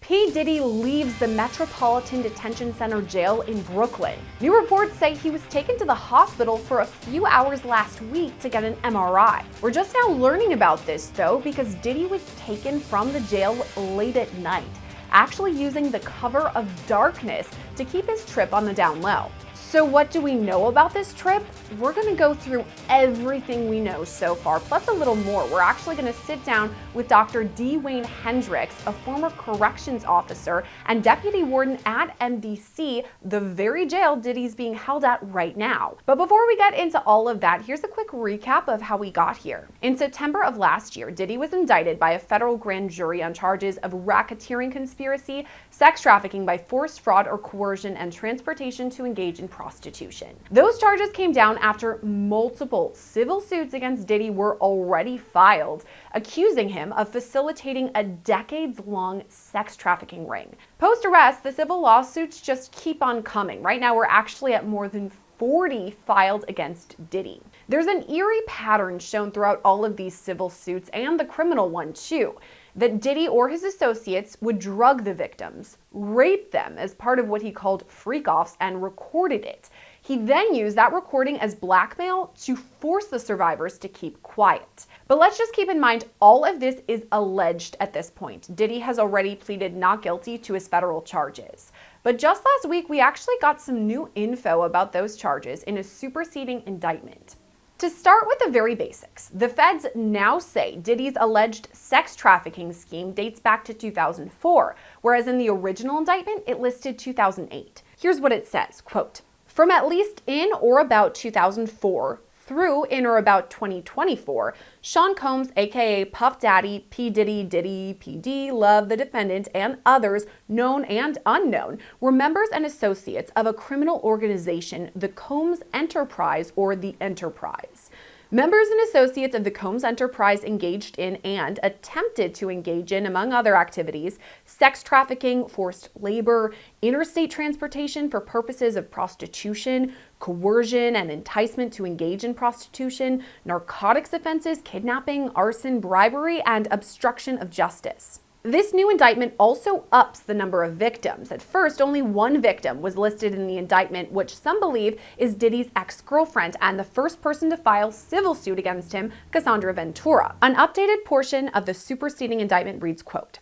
P. Diddy leaves the Metropolitan Detention Center jail in Brooklyn. New reports say he was taken to the hospital for a few hours last week to get an MRI. We're just now learning about this, though, because Diddy was taken from the jail late at night, actually using the cover of darkness to keep his trip on the down low. So what do we know about this trip? We're going to go through everything we know so far, plus a little more. We're actually going to sit down with Dr. D. Wayne Hendricks, a former corrections officer and deputy warden at MDC, the very jail Diddy's being held at right now. But before we get into all of that, here's a quick recap of how we got here. In September of last year, Diddy was indicted by a federal grand jury on charges of racketeering conspiracy, sex trafficking by force, fraud, or coercion, and transportation to engage in prostitution. Those charges came down after multiple civil suits against Diddy were already filed, accusing him of facilitating a decades-long sex trafficking ring. Post-arrest, the civil lawsuits just keep on coming. Right now, we're actually at more than 40 filed against Diddy. There's an eerie pattern shown throughout all of these civil suits, and the criminal one too, that Diddy or his associates would drug the victims, rape them as part of what he called freak-offs, and recorded it. He then used that recording as blackmail to force the survivors to keep quiet. But let's just keep in mind, all of this is alleged at this point. Diddy has already pleaded not guilty to his federal charges. But just last week, we actually got some new info about those charges in a superseding indictment. To start with the very basics, the feds now say Diddy's alleged sex trafficking scheme dates back to 2004, whereas in the original indictment, it listed 2008. Here's what it says, quote, "From at least in or about 2004 through in or about 2024, Sean Combs, aka Puff Daddy, P. Diddy, Diddy, PD, Love, the defendant, and others, known and unknown, were members and associates of a criminal organization, the Combs Enterprise, or the Enterprise. Members and associates of the Combs Enterprise engaged in and attempted to engage in, among other activities, sex trafficking, forced labor, interstate transportation for purposes of prostitution, coercion and enticement to engage in prostitution, narcotics offenses, kidnapping, arson, bribery, and obstruction of justice." This new indictment also ups the number of victims. At first, only one victim was listed in the indictment, which some believe is Diddy's ex-girlfriend and the first person to file civil suit against him, Cassandra Ventura. An updated portion of the superseding indictment reads, quote,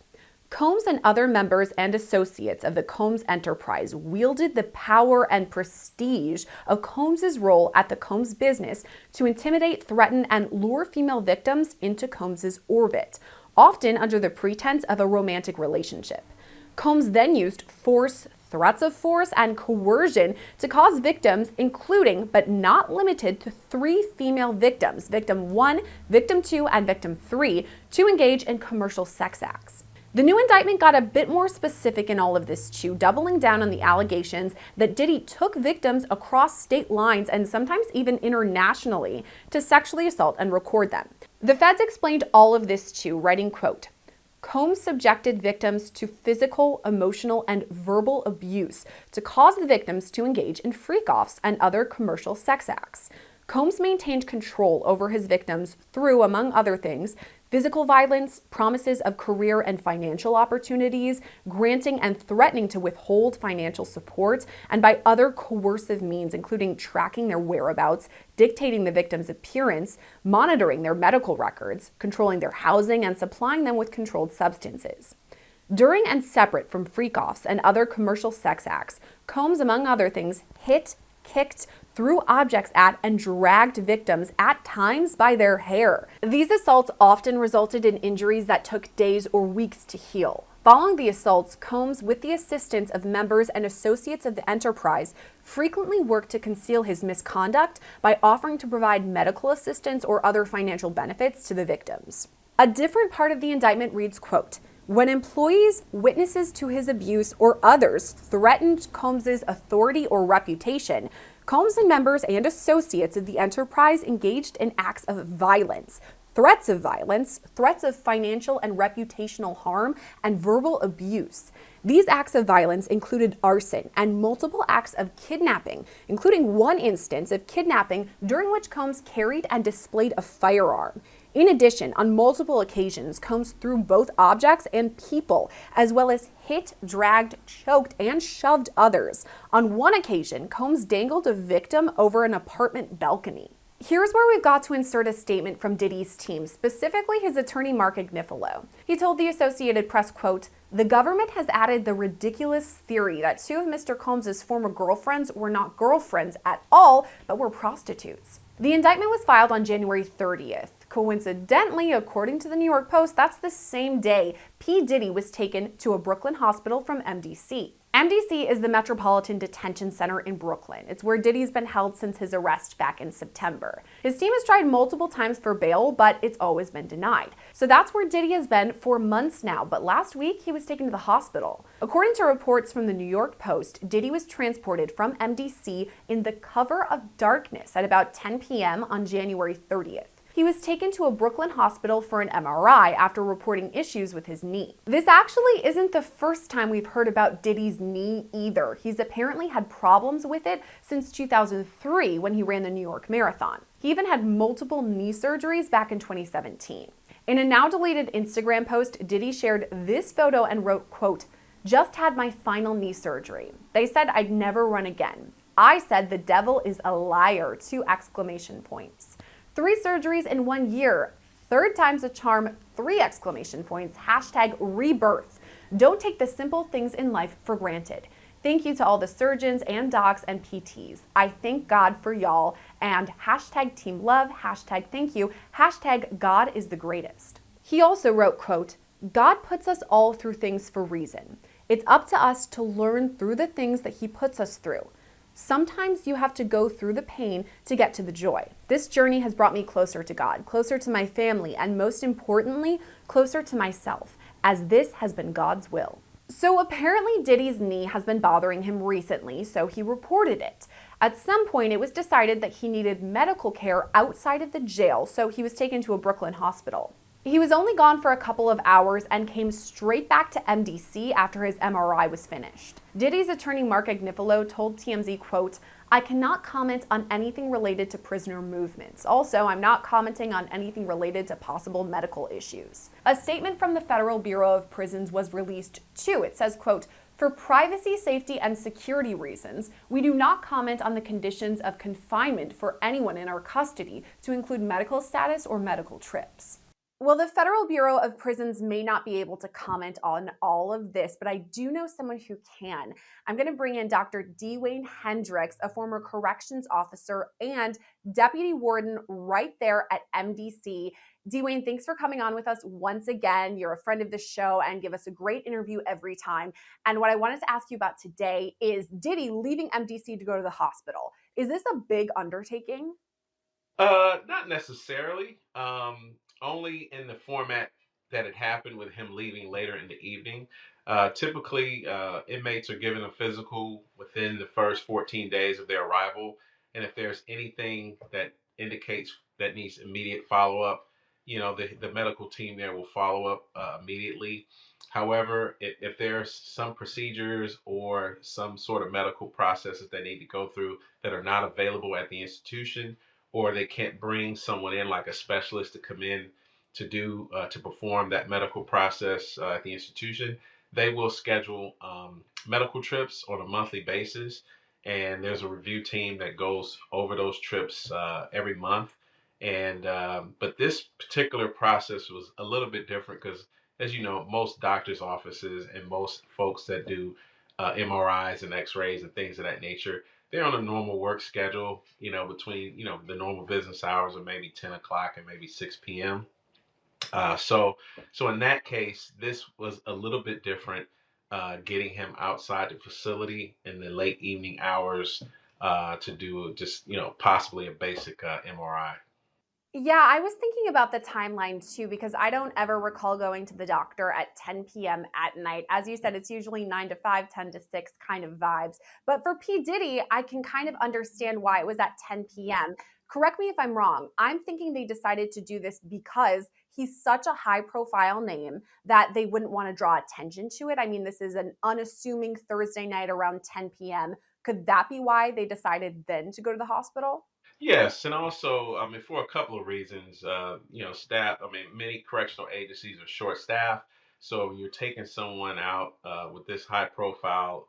"Combs and other members and associates of the Combs Enterprise wielded the power and prestige of Combs's role at the Combs business to intimidate, threaten, and lure female victims into Combs's orbit, often under the pretense of a romantic relationship. Combs then used force, threats of force, and coercion to cause victims, including but not limited to 3 female victims, victim 1, victim 2, and victim 3, to engage in commercial sex acts." The new indictment got a bit more specific in all of this too, doubling down on the allegations that Diddy took victims across state lines and sometimes even internationally to sexually assault and record them. The feds explained all of this too, writing, quote, "Combs subjected victims to physical, emotional, and verbal abuse to cause the victims to engage in freak-offs and other commercial sex acts. Combs maintained control over his victims through, among other things, physical violence, promises of career and financial opportunities, granting and threatening to withhold financial support, and by other coercive means, including tracking their whereabouts, dictating the victim's appearance, monitoring their medical records, controlling their housing, and supplying them with controlled substances. During and separate from freak-offs and other commercial sex acts, Combs, among other things, hit, kicked, threw objects at, and dragged victims, at times by their hair. These assaults often resulted in injuries that took days or weeks to heal. Following the assaults, Combs, with the assistance of members and associates of the enterprise, frequently worked to conceal his misconduct by offering to provide medical assistance or other financial benefits to the victims. A different part of the indictment reads, quote, "When employees, witnesses to his abuse, or others threatened Combs's authority or reputation, Combs and members and associates of the enterprise engaged in acts of violence, threats of financial and reputational harm, and verbal abuse. These acts of violence included arson and multiple acts of kidnapping, including one instance of kidnapping during which Combs carried and displayed a firearm. In addition, on multiple occasions, Combs threw both objects and people, as well as hit, dragged, choked, and shoved others. On one occasion, Combs dangled a victim over an apartment balcony. Here's where we've got to insert a statement from Diddy's team, specifically his attorney Mark Agnifilo. He told the Associated Press, quote, "The government has added the ridiculous theory that two of Mr. Combs' former girlfriends were not girlfriends at all, but were prostitutes." The indictment was filed on January 30th. Coincidentally, according to the New York Post, that's the same day P. Diddy was taken to a Brooklyn hospital from MDC. MDC is the Metropolitan Detention Center in Brooklyn. It's where Diddy's been held since his arrest back in September. His team has tried multiple times for bail, but it's always been denied. So that's where Diddy has been for months now, but last week he was taken to the hospital. According to reports from the New York Post, Diddy was transported from MDC in the cover of darkness at about 10 p.m. on January 30th. He was taken to a Brooklyn hospital for an MRI after reporting issues with his knee. This actually isn't the first time we've heard about Diddy's knee either. He's apparently had problems with it since 2003 when he ran the New York Marathon. He even had multiple knee surgeries back in 2017. In a now deleted Instagram post, Diddy shared this photo and wrote, quote, "Just had my final knee surgery. They said I'd never run again. I said the devil is a liar, 2 exclamation points. 3 surgeries in 1 year. Third time's a charm, 3 exclamation points. Hashtag rebirth. Don't take the simple things in life for granted. Thank you to all the surgeons and docs and PTs. I thank God for y'all. And hashtag team love, hashtag thank you, hashtag God is the greatest." He also wrote, quote, "God puts us all through things for a reason. It's up to us to learn through the things that he puts us through. Sometimes you have to go through the pain to get to the joy. This journey has brought me closer to God, closer to my family, and most importantly, closer to myself, as this has been God's will." So apparently Diddy's knee has been bothering him recently, so he reported it. At some point, it was decided that he needed medical care outside of the jail, so he was taken to a Brooklyn hospital. He was only gone for a couple of hours and came straight back to MDC after his MRI was finished. Diddy's attorney Mark Agnifilo told TMZ, quote, "I cannot comment on anything related to prisoner movements. Also, I'm not commenting on anything related to possible medical issues." A statement from the Federal Bureau of Prisons was released too. It says, quote, "For privacy, safety, and security reasons, we do not comment on the conditions of confinement for anyone in our custody, to include medical status or medical trips." Well, the Federal Bureau of Prisons may not be able to comment on all of this, but I do know someone who can. I'm going to bring in Dr. Dwayne Hendricks, a former corrections officer and deputy warden right there at MDC. Dwayne, thanks for coming on with us once again. You're a friend of the show and give us a great interview every time. And what I wanted to ask you about today is Diddy leaving MDC to go to the hospital. Is this a big undertaking? Not necessarily. Only in the format that it happened with him leaving later in the evening. Typically, inmates are given a physical within the first 14 days of their arrival, and if there's anything that indicates that needs immediate follow-up, the medical team there will follow up immediately. However, if there's some procedures or some sort of medical processes that need to go through that are not available at the institution, or they can't bring someone in like a specialist to come in to perform that medical process at the institution, they will schedule medical trips on a monthly basis, and there's a review team that goes over those trips every month. And but this particular process was a little bit different because, as you know, most doctors' offices and most folks that do MRIs and X-rays and things of that nature, they're on a normal work schedule, between, the normal business hours of maybe 10 o'clock and maybe 6 p.m. So in that case, this was a little bit different, getting him outside the facility in the late evening hours to do just, possibly a basic MRI. Yeah, I was thinking about the timeline too, because I don't ever recall going to the doctor at 10 p.m. at night. As you said, it's usually 9 to 5, 10 to 6 kind of vibes. But for P. Diddy, I can kind of understand why it was at 10 p.m. Correct me if I'm wrong. I'm thinking they decided to do this because he's such a high profile name that they wouldn't want to draw attention to it. I mean, this is an unassuming Thursday night around 10 p.m. Could that be why they decided then to go to the hospital? Yes, and also, I mean, for a couple of reasons, staff. I mean, many correctional agencies are short-staffed, so when you're taking someone out with this high-profile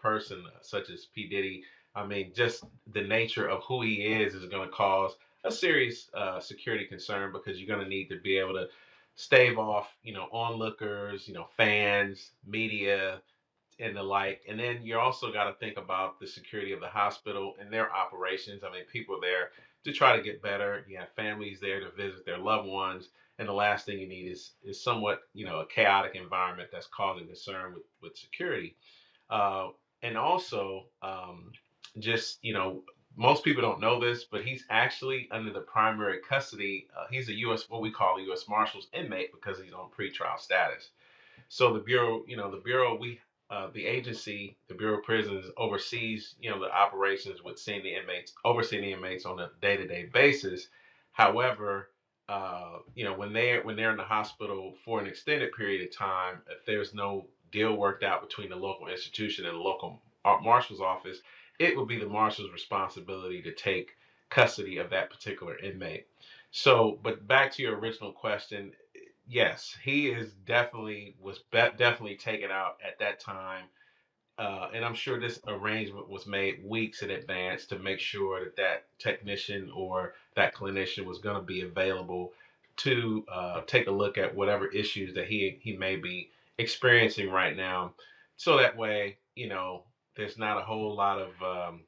person such as P. Diddy, I mean, just the nature of who he is going to cause a serious security concern because you're going to need to be able to stave off, onlookers, fans, media, and the like. And then you also got to think about the security of the hospital and their operations. I mean, people are there to try to get better. You have families there to visit their loved ones, and the last thing you need is somewhat a chaotic environment that's causing concern with security. Uh, and also, just most people don't know this, but he's actually under the primary custody. He's a U.S. what we call a U.S. Marshals inmate because he's on pretrial status. So the bureau, the agency, the Bureau of Prisons oversees, the operations with overseeing the inmates on a day-to-day basis. However, when they're in the hospital for an extended period of time, if there's no deal worked out between the local institution and the local marshal's office, it will be the marshal's responsibility to take custody of that particular inmate. So, but back to your original question, yes, he is definitely taken out at that time, and I'm sure this arrangement was made weeks in advance to make sure that that technician or that clinician was going to be available to take a look at whatever issues that he may be experiencing right now, so that way there's not a whole lot of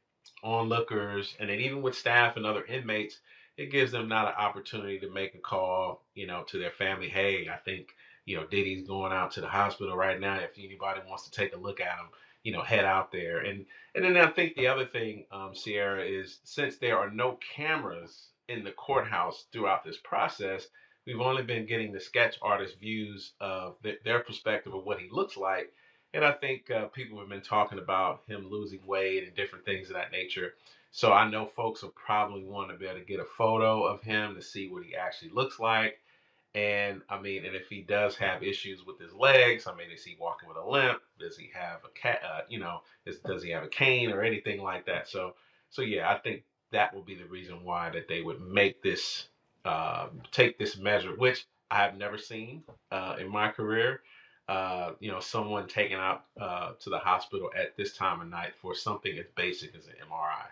onlookers, and then even with staff and other inmates, it gives them not an opportunity to make a call, to their family. Hey, I think Diddy's going out to the hospital right now. If anybody wants to take a look at him, head out there. And then I think the other thing, Sierra, is since there are no cameras in the courthouse throughout this process, we've only been getting the sketch artist views of their perspective of what he looks like. And I think people have been talking about him losing weight and different things of that nature. So I know folks will probably want to be able to get a photo of him to see what he actually looks like. And I mean, and if he does have issues with his legs, I mean, is he walking with a limp? Does he have a cat? Does he have a cane or anything like that? So yeah, I think that would be the reason why that they would make this take this measure, which I have never seen in my career. Someone taken out to the hospital at this time of night for something as basic as an MRI.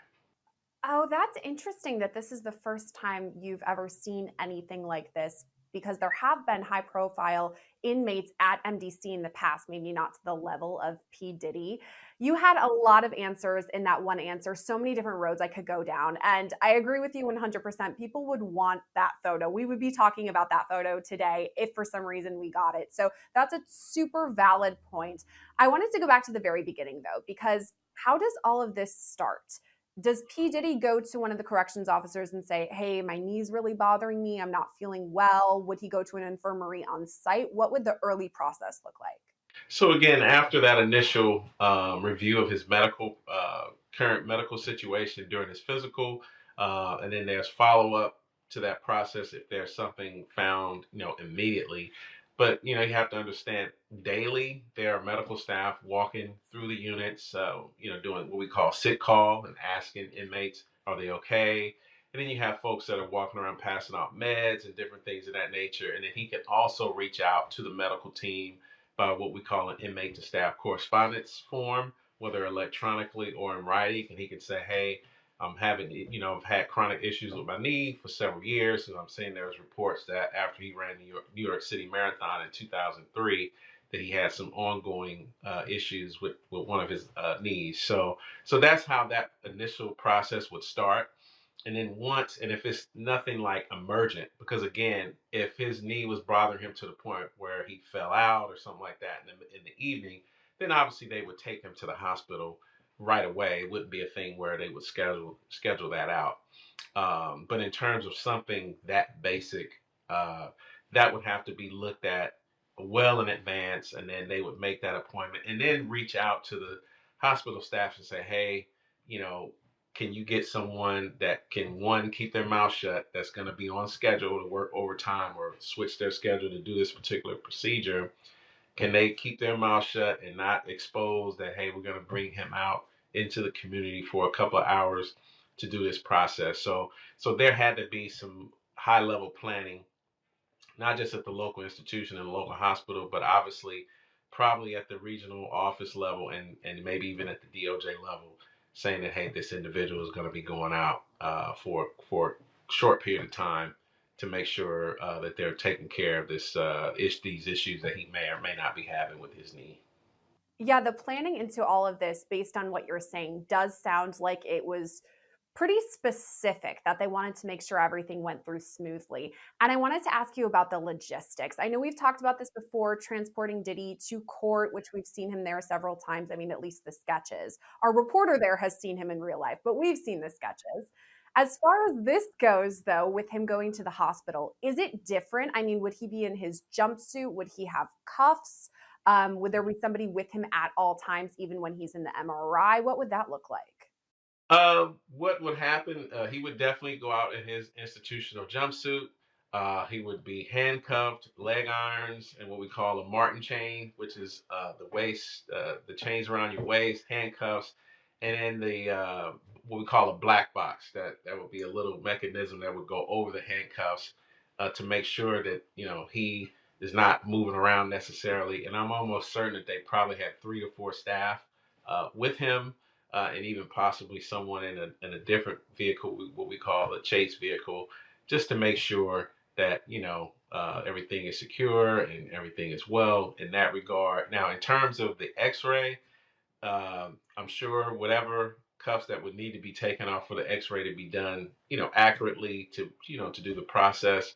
Oh, that's interesting that this is the first time you've ever seen anything like this because there have been high profile inmates at MDC in the past, maybe not to the level of P. Diddy. You had a lot of answers in that one answer, so many different roads I could go down. And I agree with you 100%. People would want that photo. We would be talking about that photo today if for some reason we got it. So that's a super valid point. I wanted to go back to the very beginning though, because how does all of this start? Does P. Diddy go to one of the corrections officers and say, hey, my knee's really bothering me, I'm not feeling well? Would he go to an infirmary on site? What would the early process look like? So again, after that initial review of his current medical situation during his physical, and then there's follow up to that process if there's something found, immediately. But you have to understand daily there are medical staff walking through the units, doing what we call sit call and asking inmates, are they okay? And then you have folks that are walking around passing out meds and different things of that nature. And then he can also reach out to the medical team by what we call an inmate to staff correspondence form, whether electronically or in writing. And he can say, hey, I've had chronic issues with my knee for several years. And I'm saying there's reports that after he ran the New York City Marathon in 2003, that he had some ongoing issues with one of his knees. So that's how that initial process would start. And then and if it's nothing like emergent, because again, if his knee was bothering him to the point where he fell out or something like that in the evening, then obviously they would take him to the hospital right away. It wouldn't be a thing where they would schedule that out. But in terms of something that basic, uh, that would have to be looked at well in advance, and then they would make that appointment, and then reach out to the hospital staff and say, "Hey, you know, can you get someone that can one keep their mouth shut, that's going to be on schedule to work overtime or switch their schedule to do this particular procedure? Can they keep their mouth shut and not expose that, hey, we're going to bring him out into the community for a couple of hours to do this process. So there had to be some high level planning, not just at the local institution and the local hospital, but obviously probably at the regional office level and maybe even at the DOJ level, saying that, hey, this individual is going to be going out for a short period of time to make sure that they're taking care of these issues that he may or may not be having with his knee. Yeah, the planning into all of this, based on what you're saying, does sound like it was pretty specific, that they wanted to make sure everything went through smoothly. And I wanted to ask you about the logistics. I know we've talked about this before, transporting Diddy to court, which we've seen him there several times. I mean, at least the sketches. Our reporter there has seen him in real life, but we've seen the sketches. As far as this goes, though, with him going to the hospital, is it different? I mean, would he be in his jumpsuit? Would he have cuffs? Would there be somebody with him at all times, even when he's in the MRI? What would that look like? What would happen? He would definitely go out in his institutional jumpsuit. He would be handcuffed, leg irons, and what we call a Martin chain, which is the chains around your waist, handcuffs, and then the what we call a black box. That would be a little mechanism that would go over the handcuffs to make sure that he is not moving around necessarily. And I'm almost certain that they probably had 3 or 4 staff with him and even possibly someone in a different vehicle, what we call a chase vehicle, just to make sure that everything is secure and everything is well in that regard. Now, in terms of the X-ray, I'm sure whatever cuffs that would need to be taken off for the X-ray to be done, accurately to do the process.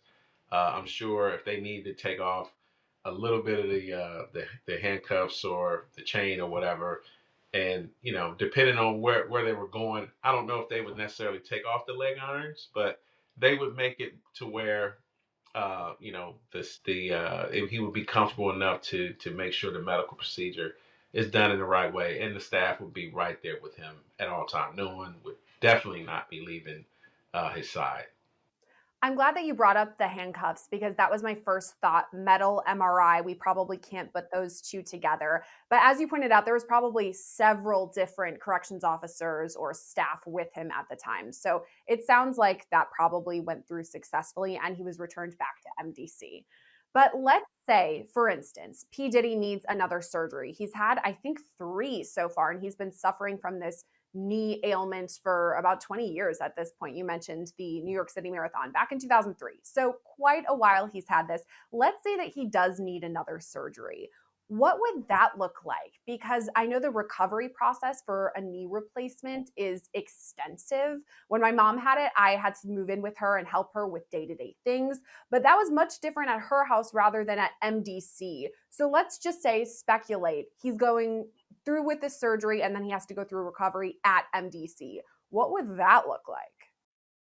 I'm sure if they need to take off a little bit of the handcuffs or the chain or whatever, and depending on where they were going, I don't know if they would necessarily take off the leg irons, but they would make it to where he would be comfortable enough to make sure the medical procedure is done in the right way, and the staff would be right there with him at all time. No one would definitely not be leaving his side. I'm glad that you brought up the handcuffs because that was my first thought. Metal MRI, we probably can't put those two together. But as you pointed out, there was probably several different corrections officers or staff with him at the time. So it sounds like that probably went through successfully and he was returned back to MDC. But let's say, for instance, P. Diddy needs another surgery. He's had, I think, 3 so far, and he's been suffering from this knee ailment for about 20 years at this point. You mentioned the New York City Marathon back in 2003. So, quite a while he's had this. Let's say that he does need another surgery. What would that look like? Because I know the recovery process for a knee replacement is extensive. When my mom had it, I had to move in with her and help her with day to day things. But that was much different at her house rather than at MDC. So let's just say, speculate, he's going through with this surgery and then he has to go through recovery at MDC. What would that look like?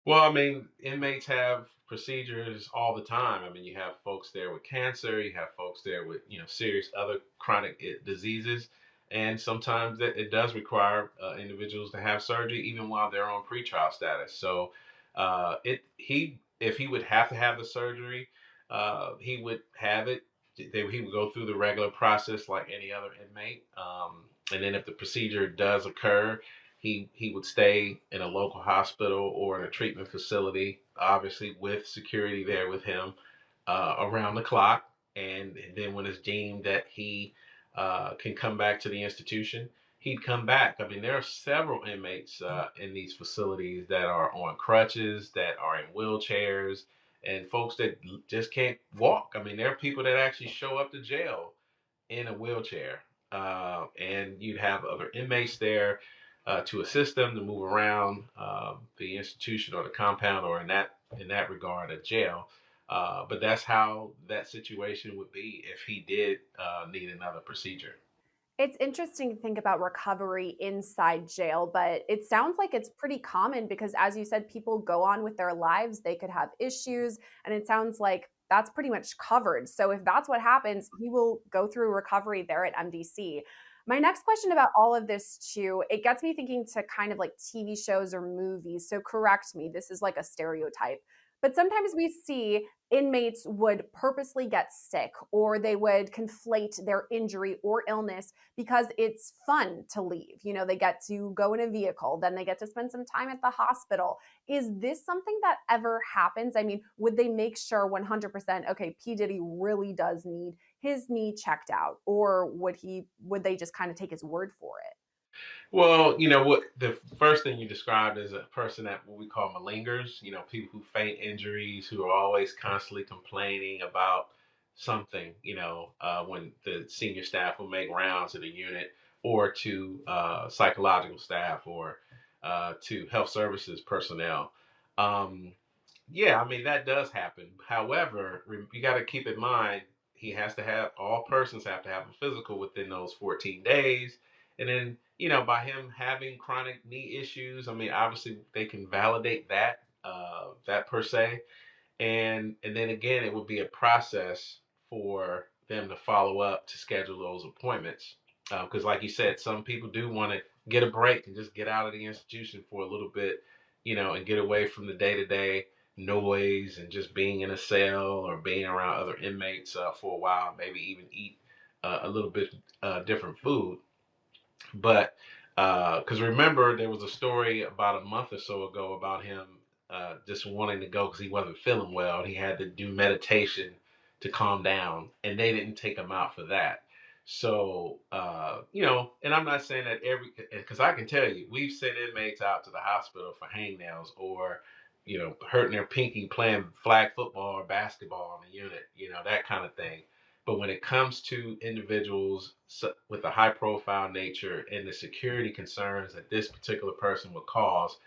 Well, I mean, inmates have procedures all the time. I mean, you have folks there with cancer, you have folks there with, serious other chronic diseases, and sometimes it does require individuals to have surgery even while they're on pretrial status. So, if he would have to have the surgery, he would have it. He would go through the regular process like any other inmate, and then if the procedure does occur, he would stay in a local hospital or in a treatment facility, obviously with security there with him around the clock. And then when it's deemed that he can come back to the institution, he'd come back. I mean, there are several inmates in these facilities that are on crutches, that are in wheelchairs, and folks that just can't walk. I mean, there are people that actually show up to jail in a wheelchair. And you'd have other inmates there to assist them to move around the institution or the compound, or in that regard, a jail. But that's how that situation would be if he did need another procedure. It's interesting to think about recovery inside jail, but it sounds like it's pretty common because, as you said, people go on with their lives. They could have issues, and it sounds like that's pretty much covered. So, if that's what happens, he will go through recovery there at MDC. My next question about all of this, too, it gets me thinking to kind of like TV shows or movies. So, correct me, this is like a stereotype. But sometimes we see inmates would purposely get sick or they would conflate their injury or illness because it's fun to leave. They get to go in a vehicle, then they get to spend some time at the hospital. Is this something that ever happens? I mean, would they make sure 100%, okay, P. Diddy really does need his knee checked out, or would they just kind of take his word for it? Well, you know what? The first thing you described is a person that what we call malingers. People who feign injuries, who are always constantly complaining about something. When the senior staff will make rounds to the unit, or to psychological staff, or to health services personnel. Um, yeah, I mean that does happen. However, you got to keep in mind he has to have all persons have to have a physical within those 14 days, and then by him having chronic knee issues, I mean obviously they can validate that per se, and then again it would be a process for them to follow up to schedule those appointments because like you said, some people do want to get a break and just get out of the institution for a little bit, and get away from the day-to-day noise and just being in a cell or being around other inmates for a while, maybe even eat a little bit different food. But because remember, there was a story about a month or so ago about him just wanting to go because he wasn't feeling well. And he had to do meditation to calm down, and they didn't take him out for that. So, and I'm not saying that because I can tell you, we've sent inmates out to the hospital for hangnails or, hurting their pinky playing flag football or basketball in the unit, that kind of thing. But when it comes to individuals with a high profile nature and the security concerns that this particular person would cause,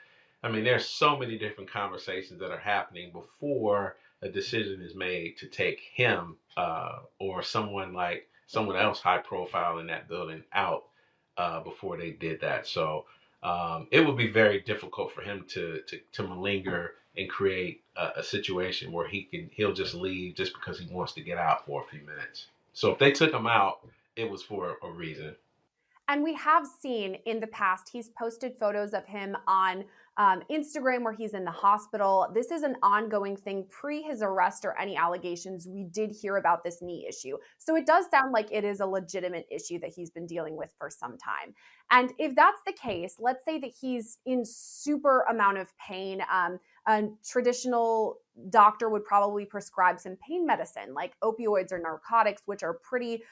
I mean, there's so many different conversations that are happening before a decision is made to take him or someone else high profile in that building out before they did that. So it would be very difficult for him to malinger and create a situation where he'll just leave just because he wants to get out for a few minutes. So if they took him out, it was for a reason. And we have seen in the past, he's posted photos of him on Instagram where he's in the hospital. This is an ongoing thing pre his arrest or any allegations. We did hear about this knee issue. So it does sound like it is a legitimate issue that he's been dealing with for some time. And if that's the case, let's say that he's in super amount of pain. A traditional doctor would probably prescribe some pain medicine like opioids or narcotics, which are pretty,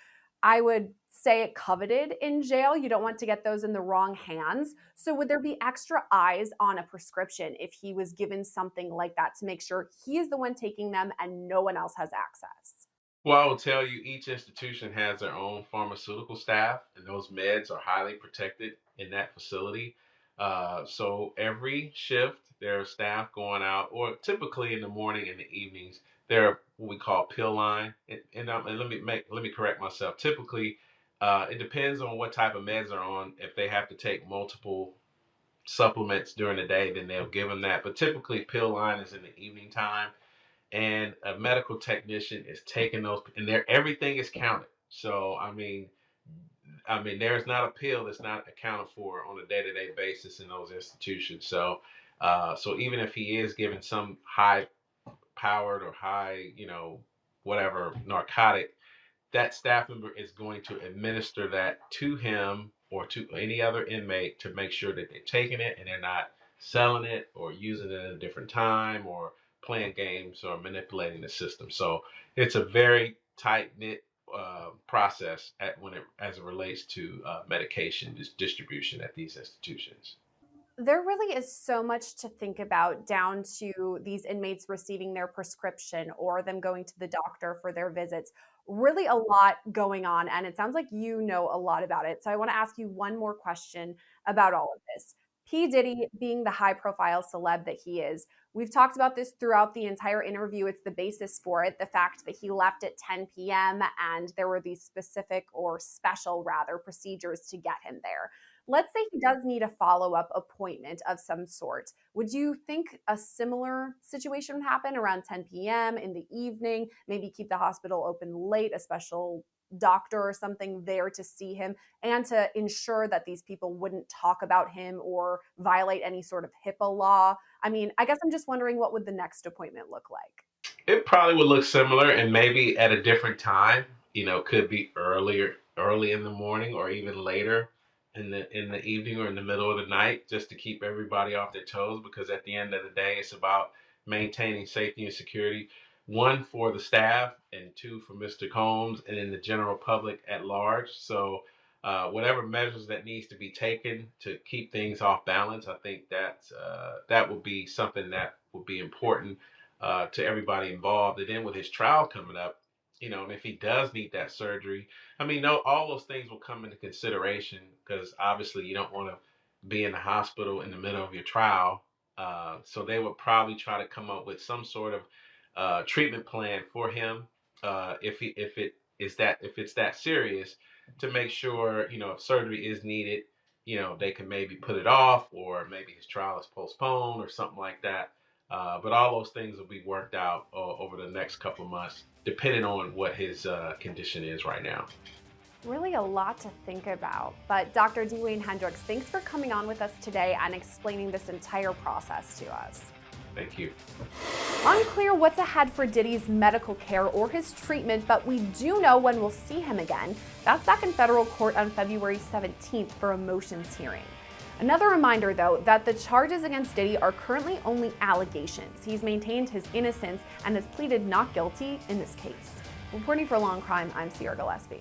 I would say, coveted in jail. You don't want to get those in the wrong hands. So, would there be extra eyes on a prescription if he was given something like that to make sure he is the one taking them and no one else has access? Well, I will tell you, each institution has their own pharmaceutical staff, and those meds are highly protected in that facility. So every shift, there are staff going out, or typically in the morning and the evenings, there are what we call pill line. And let me correct myself. Typically, it depends on what type of meds are on. If they have to take multiple supplements during the day, then they'll give them that. But typically, pill line is in the evening time, and a medical technician is taking those, and everything is counted. So I mean, there's not a pill that's not accounted for on a day-to-day basis in those institutions. So, so even if he is given some high-powered or high, whatever narcotic, that staff member is going to administer that to him or to any other inmate to make sure that they're taking it and they're not selling it or using it at a different time or playing games or manipulating the system. So it's a very tight knit process as it relates to medication distribution at these institutions. There really is so much to think about, down to these inmates receiving their prescription or them going to the doctor for their visits. Really a lot going on. And it sounds like you know a lot about it. So I want to ask you one more question about all of this. P. Diddy being the high profile celeb that he is, we've talked about this throughout the entire interview. It's the basis for it, the fact that he left at 10 p.m. and there were these specific or special, rather, procedures to get him there. Let's say he does need a follow up appointment of some sort. Would you think a similar situation would happen around 10 p.m. in the evening? Maybe keep the hospital open late, a special doctor or something there to see him and to ensure that these people wouldn't talk about him or violate any sort of HIPAA law? I mean, I guess I'm just wondering, what would the next appointment look like? It probably would look similar and maybe at a different time. Could be early in the morning or even later in the evening or in the middle of the night, just to keep everybody off their toes. Because at the end of the day, it's about maintaining safety and security. One, for the staff, and two, for Mr. Combs and in the general public at large. So, whatever measures that needs to be taken to keep things off balance, I think that would be something that would be important to everybody involved. And then with his trial coming up, and if he does need that surgery, I mean, no, all those things will come into consideration, because obviously you don't want to be in the hospital in the middle of your trial. So they would probably try to come up with some sort of treatment plan for him, if it's that serious, to make sure, if surgery is needed, they can maybe put it off, or maybe his trial is postponed or something like that. But all those things will be worked out over the next couple of months, depending on what his condition is right now. Really a lot to think about. But Dr. Dwayne Hendricks, thanks for coming on with us today and explaining this entire process to us. Thank you. Unclear what's ahead for Diddy's medical care or his treatment, but we do know when we'll see him again. That's back in federal court on February 17th for a motions hearing. Another reminder, though, that the charges against Diddy are currently only allegations. He's maintained his innocence and has pleaded not guilty in this case. Reporting for Law&Crime, I'm Gillespie.